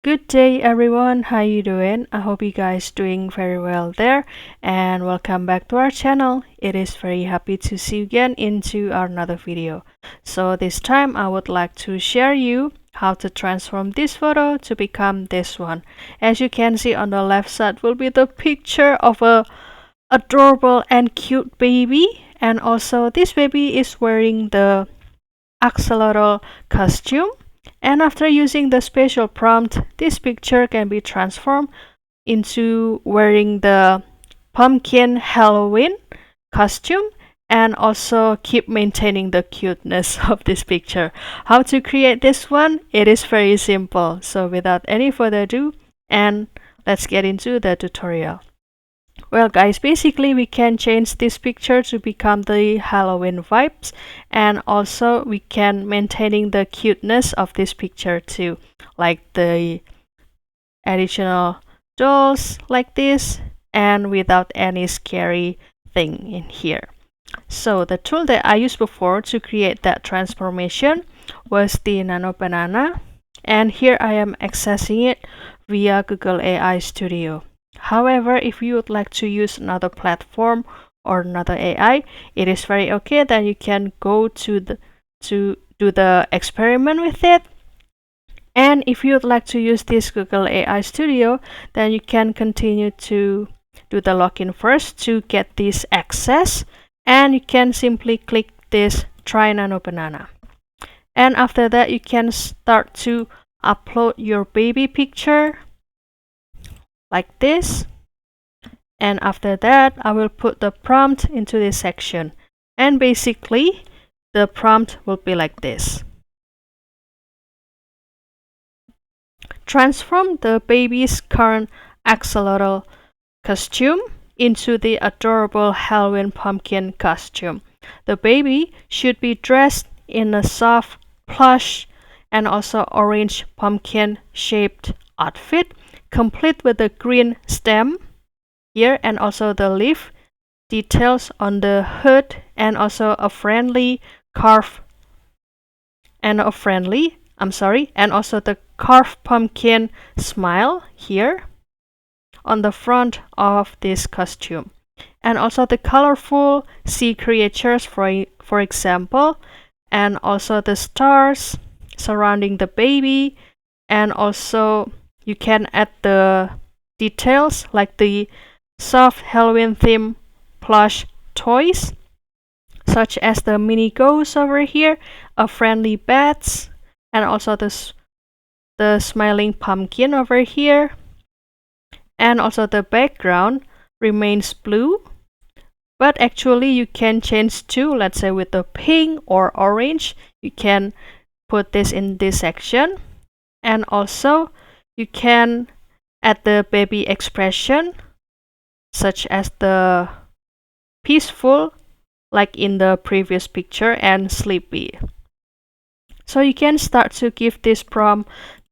Good day everyone, how you doing? I hope you guys doing very well there, and welcome back to our channel. It is very happy to see you again into another video. So this time I would like to share you how to transform this photo to become this one. As you can see on the left side will be the picture of a adorable and cute baby, and also this baby is wearing the axolotl costume. And after using the special prompt, this picture can be transformed into wearing the pumpkin Halloween costume and also keep maintaining the cuteness of this picture. How to create this one? It is very simple. So without any further ado, and let's get into the tutorial. Well guys, basically we can change this picture to become the Halloween vibes, and also we can maintaining the cuteness of this picture too, like the additional dolls like this and without any scary thing in here. So the tool that I used before to create that transformation was the Nano banana, and here I am accessing it via Google AI Studio. However, if you would like to use another platform or another AI, it is very okay. Then you can go to do the experiment with it. And if you would like to use this Google AI Studio, then you can continue to do the login first to get this access. And you can simply click this Try Nano Banana. And after that, you can start to upload your baby picture like this. And after that, I will put the prompt into this section. And basically, the prompt will be like this. Transform the baby's current axolotl costume into the adorable Halloween pumpkin costume. The baby should be dressed in a soft plush and also orange pumpkin shaped outfit, complete with the green stem here and also the leaf details on the hood, and also a friendly carved and also the carved pumpkin smile here on the front of this costume, and also the colorful sea creatures for example, and also the stars surrounding the baby, and also you can add the details like the soft Halloween theme plush toys such as the mini ghost over here, a friendly bats, and also the smiling pumpkin over here, and also the background remains blue, but actually you can change to, let's say, with the pink or orange. You can put this in this section, and also you can add the baby expression such as the peaceful like in the previous picture and sleepy. So you can start to give this from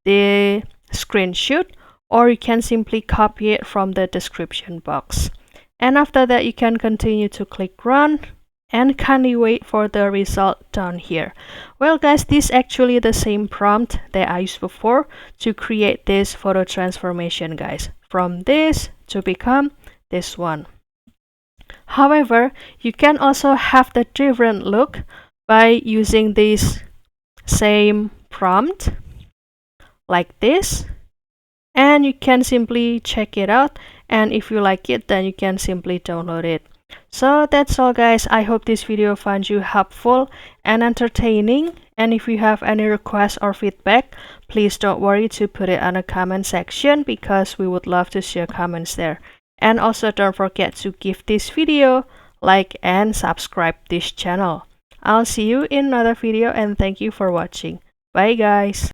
the screenshot, or you can simply copy it from the description box. And after that, you can continue to click run and kindly wait for the result down here. Well guys, this is actually the same prompt that I used before to create this photo transformation, guys, from this to become this one. However, you can also have the different look by using this same prompt like this, and you can simply check it out, and if you like it, then you can simply download it. So that's all guys. I hope this video finds you helpful and entertaining, and if you have any requests or feedback, please don't worry to put it on the comment section, because we would love to see your comments there. And also don't forget to give this video like and subscribe this channel. I'll see you in another video, and thank you for watching. Bye guys.